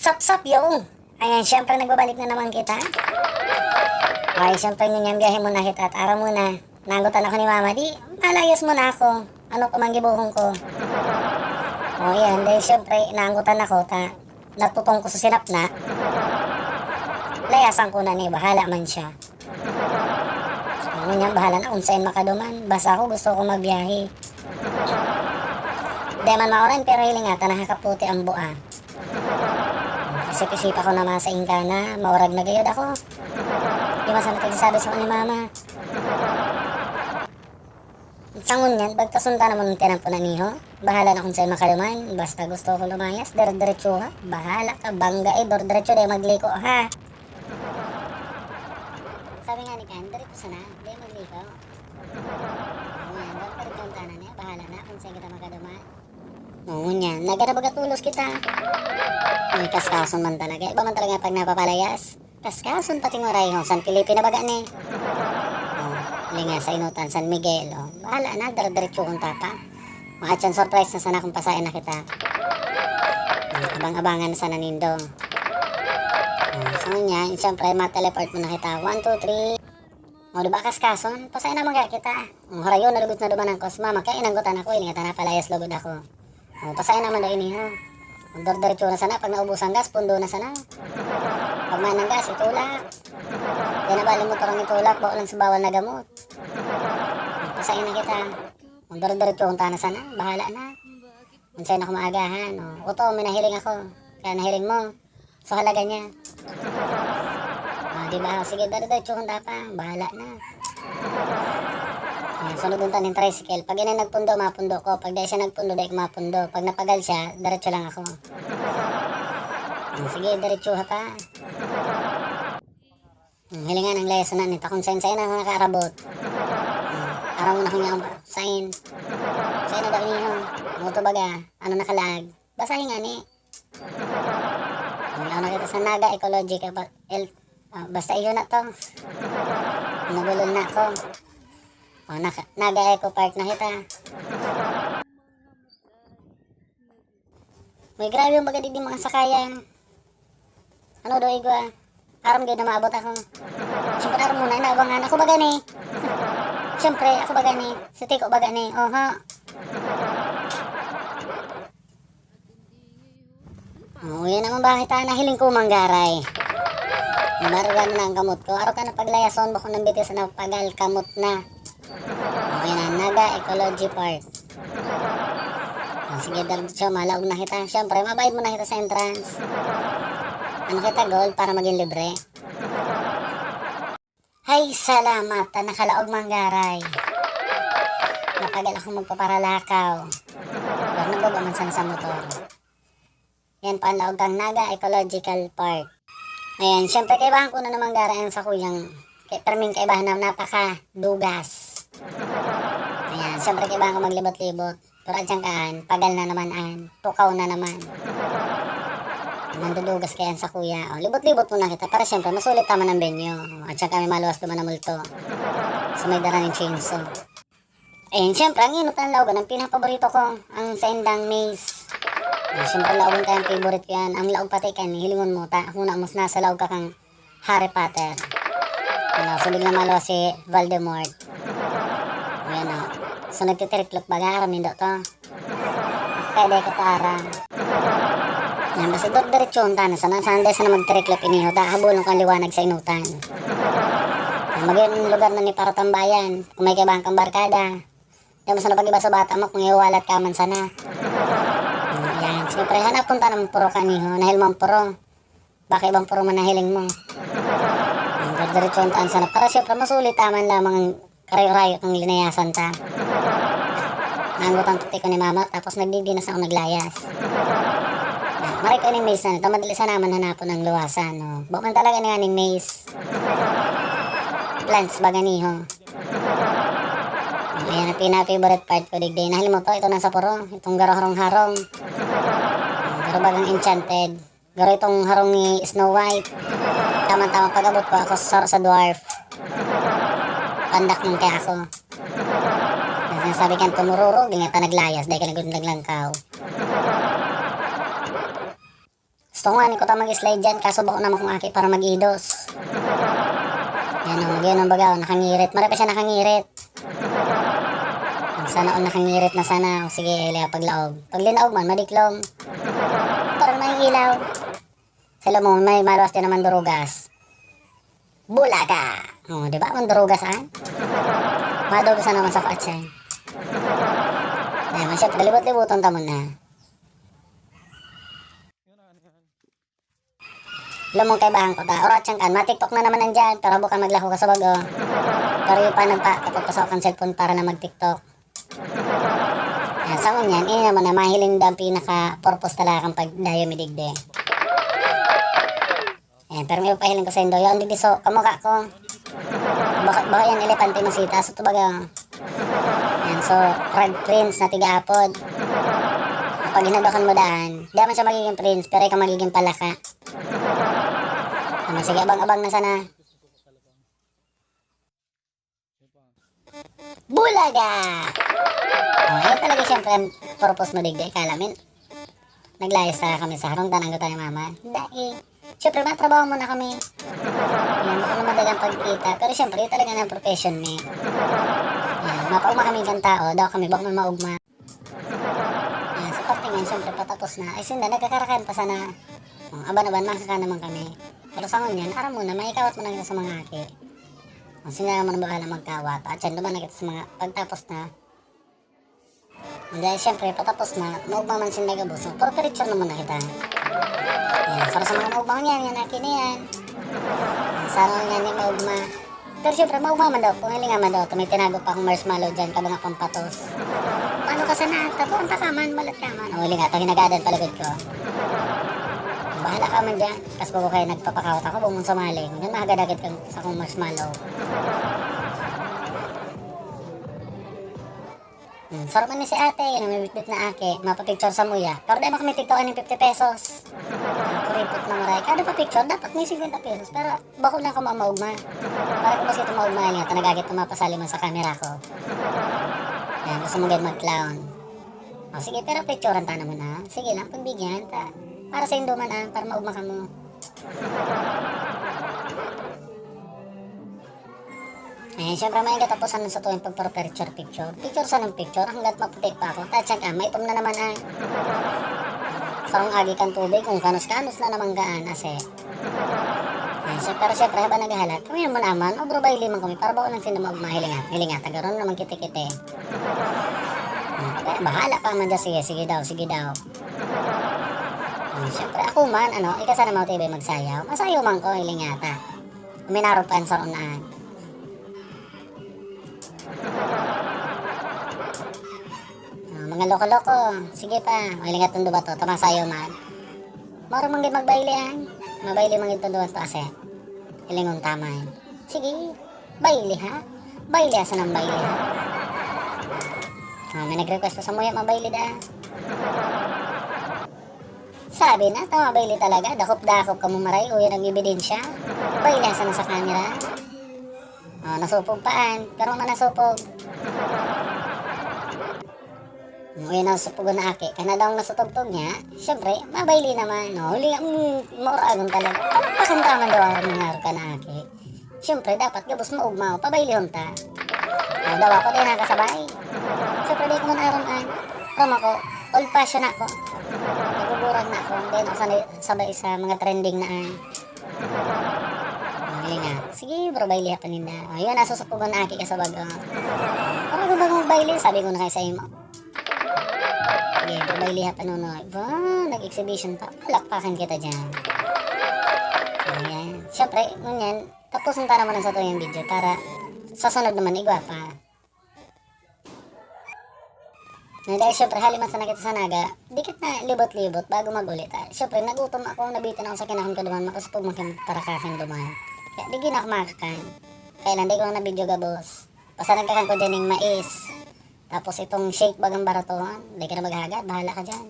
Sap-sap yung. Ayan, syempre nagbabalik na naman kita. Okay, syempre nyo biyahe muna kita at araw muna. Nagutan ako ni mama, di, malayas mo na ako. Ano ko manggibuhong ko. O yan, dahil syempre naangutan ako, natutong ko sa sinapna. Layasan ko na ni, bahala man siya. Ano niyan, bahala na kung saan makaduman. Basta ako gusto ko magbiyahe. Di man mauran, pero hilingatan nakakaputi ang buha. Isip-isip ako na masaing ka na, maurag na gayod ako. Di masama nagsasabi sa ni mama. Sangon yan, pagkasunta naman ng tinampo na niho. Bahala na kung saan makaluman. Basta gusto ko lumayas, diretso ha. Bahala ka, bangga diretso de magliko ha. Sabi nga ni Kan, diretso sana, de magliko. Ayan, diretso yung tanan niya, bahala na kung saan kita makaluman. Oo niya, nagarabagatulos kita. May kaskason man talaga. Iba man talaga pag napapalayas. Kaskason pati mo rayo, San Felipe na baga ni. Linga sa inutan, San Miguel. Bahala na, diretso kong tapa. Makachan surprise na sana kung pasayan na kita. Abang-abangan na sana nindo. So niya, siyempre ma-teleport mo na kita. 1, 2, 3. O diba kaskason? Pasayan na mga kita. Harayo, nalugot na duman ang kosma. Makainanggutan ako, ilingatan na palayas lugod ako. Pasayan naman daw iniho. Diretso na sana, pag naubusan gas, pundo na sana. Pag man ng gas, itulak. Yan na ba, limutok ang itulak, bawal lang sa bawal na gamot. Pasayin na kita. Diretso kung na sana, bahala na. Kung sa'yo na kumaagahan. Oto, may nahiling ako. Kaya nahiling mo. So halaga niya. Diba, sige, diretso kung pa, bahala na. Sunod yung tanin tricycle. Pag yun ay nagpundo, mapundo ko. Pag dahil siya nagpundo, dahil ko mapundo. Pag napagal siya, diretso lang ako. Sige, diretso ha pa. Hilingan ang lesson na nito. Kung sa'yo na nakaarabot. Araw mo na kung yung sign. Sa'yo na daw niyo. Muto baga. Ano nakalag. Basahin nga ni. Wala na kita sa Naga Ecological. Basta iyo na to. Nagulol na ako. Naga Eco Park na kita. May grabe yung baga di mga sakayan. Ano do igwa? Aram gyud na maabot ako. Siyempre aram muna inaabangan ako baga ni. Siyempre ako baga ni. Siti ko baga ni. Oho. Yan naman bakit nahiling ko manggaray. Marugan na ang kamot ko. Araw ka na paglayason bako ng bitis na pagal kamot na. Yan na, Naga Ecology Park. Sige, diretso, malaog na kita. Siyempre, mabayad mo na kita sa entrance. Ano kita, gold para maging libre? Hay, salamat. Nakalaog manggaray. Napagal ako magpaparalakaw. Pero nagbaba man sana sa motor. Yan pa ang laog kang Naga Ecological Park. Ayan, siyempre, kaibahan ko na naman garay ang sa kuyang. Perming kaibahan na napaka-dugas. Ayan, siyempre kaibahan ko maglibot-libot. Pero at kaan, pagal na naman tukaw na naman. Nandudugas kaya sa kuya. Libot-libot muna kita para siyempre masulit naman ang venue. At siyang kami maluwas naman na multo. So may dara ng chainsaw. Ayan, siyempre ang inutan laogan, ang pinapaborito ko, ang sa endang maze. Siyempre laogan tayong favorite ko yan. Ang laog pati kan, hilingon mo ta. Kung mas nasa laog ka kang Harry Potter. So bigla maluwas si Voldemort. Ayan o. So nagtitriklok baga, aramin do to. Kaya ko tarang. Yan, basta diretso ang tanas. Saan na magtriklop iniho. Habulong kang liwanag sa inutan. Magiging lugar na ni para tambayan. Kung may kaibang kang barkada. Yan, basta na pag-iba sa bata mo, kung iwalat ka man sana. Yan, siyempre hanap punta ng puro ka niho. Nahil mo ang puro. Baka ibang puro man nahiling mo. Diretso ang taan sana. Para siyempre masulit taman lamang ang karayo-rayo kang linayasan ta. Nanggutang tuti ko ni mama. Tapos nagdidinas ako naglayas. Maray ko yung maze na ito. Madali sa naman hanapon ng luwasan. Bakman talaga nga ng maze. Plants baga niho. Ayan ang pina-favorite part ko digday. Nahali mo to. Ito nasa puro. Itong garo-harong-harong. Garo bagang enchanted. Garo itong harong ni Snow White. Tama-tama pag-abot ko ako sa dwarf. Pandak nung kaya ako. Sabi kan tumururo. Di nga ta naglayas. Dahil ka naglangkaw. Gusto ko nga ni ko ta mag-slide dyan, kaso bako naman kong aki para mag-idos. Yan o, mag-inom baga, nakangirit. Mara pa siya nakangirit. Sana o nakangirit na sana. O sige, liha paglaog. Pag linaog man, madiklom. Parang may ilaw. Sila mo, may maluwas din naman durugas. Bulaga! O, di ba? Ang durugas, ah? Madugas na naman sa katsay. Dahil man siya, palibot-libuton ta mo na. Alam mo kay bahang ko ta. Orat siyang kan, matiktok na naman nandyan. Pero bukan maglako ka sa bago. Pero yung pa nagpapapasok ang cellphone para na mag-tiktok. Yan, sa ngunyan, ini naman na mahiling daw ang pinaka-purpose talaga kang pagdayo midigde. Yan, pero may pahiling ko sa indo. Yung dibiso, kamukha ko. Baka yan elepante masita. So, tubaga. Yan, so, frog prince na tiga-apod. Pag hinadokan mo daan, di naman siya magiging prince, pero ikaw magiging palaka. Ano, sige, abang-abang na sana. Bulaga! Oh, ayun talaga siyempre ang purpose mo digday. Kalamin, naglayas talaga kami sa harong tanang ni mama. Dahil, siyempre matrabaho muna kami. Yan, baka naman dagang pagkita. Pero siyempre, talaga ng profession me. Yan, mapaugma kami kang tao. Daw kami, baka man maugma. Yan, sa parte nga, siyempre patapos na. Ay, sinda, nagkakarakan pa sana. Aban-aban, makaka naman kami. Pero sa ngunyan, aram muna, maikawat mo na kita sa mga aki. Sinala mo na bahala magkawat. At yan, duman na kita sa mga pagtapos na. Dahil siyempre, patapos na, maugma man sin nagabuso. Pero peritsyon naman na kita. Yan, para sa mga maugma niyan, yan aki na yan. Sana nga ni maugma. Pero siyempre, maugma man daw. Kung hilinga man daw, may tinago pa akong marshmallow dyan, kabang akong patos. Paano ka sana? Tatuan ta kaman, malat kaman. O, hilinga, ito hinagadan palagod ko. Bahala ka man dyan. Kas bago kayo nagpapakawat ako, bumong sumaling. Yan, mahagad-agad kang sa akong marshmallow. Sarap man ni si ate, yun ang may bitbit na ake, mapapicture sa muya. Pero di ba kami tiktokan ng 50 pesos? Kuripot na maray. Kada pa picture, dapat may 50 pesos. Pero bako lang ko mamaugma. Para kung kasi ito maugma niya, tanagagit tumapasali mo sa camera ko. Yan, gusto mo gan mag-clown. O sige, pero picturean ta naman ha. Sige lang, pagbigyan ta. Para sa induman ha, para maugma ka mo. Eh, syempre may katapusan sa tuwing pagpapicture picture. Picture sa ng picture, hanggat maputik pa ako. Tatsang ka, may itom na naman ay. Sarong agi kang tubig, kung kanos-kanos na naman gaan, ase. Eh, pero syempre, habang naghahalat, kami naman naman, magrubay limang kami, para ba lang sila magmahilingat. Hilingat, tagaroon naman kiti-kiti. Eh, bahala pa man dyan, sige daw. Eh, syempre, ako man, ikasana mga TV magsayaw. Masayaw man ko, hilingata. Uminaro pa ang sarong naan. Mga loko-loko, sige pa, mahilingat tundo ba to, tamasayo man. Maro manggit magbailihan, mabaili manggit tundo ba to ase. Hilingon tamay. Sige, baili ha? Baili asa ng baili ha? May nag-request pa sa muya, mabaili da. Sabi na, tama baili talaga, dakop-dakop ka mo maray, uyan ang ebidensya. Baili asa na sa camera. Nasupog paan, pero man nasupog. Ngayon ang supugon na aki, kana daw nasutugtog niya, syempre, mabayli naman, no? Huli, mauragon talaga. Palakpakan taman daw ang nangyari ka na aki. Syempre, dapat gabos maugmaw, pabaylihon ta. Daw ako din nakasabay. Syempre, di ko man araman. Aram ako, old fashion ako. Naguburag na ako, then ako sabay sa mga trending na an. Huli nga, sige bro, bayliha pa ninda. Yun, nasusupugon na aki ka sa bago. Parang ko ba kong bayli, sabi ko na kayo sa imo. Okay, pabayliha pa nunoy. Ba, nag-exhibition pa. Palakpakan kita dyan. Ayan. Siyempre, ngunyan, tapusin ta naman sa ito yung video para sa sunod naman, igwapa. Dahil siyempre, haliman sa nakita sa naga, dikit na libot-libot bago mag-ulit. Siyempre, nagutom ako, nabitin ako sa kinakon ko duman, makasapog makin para kakin duman. Kaya, di gina ako makakan. Kaya lang, di ko na video gabos. Basta nagkakan ko dyan yung mais. Tapos itong shake bagang baraton, hindi ka na maghagad, bahala ka dyan.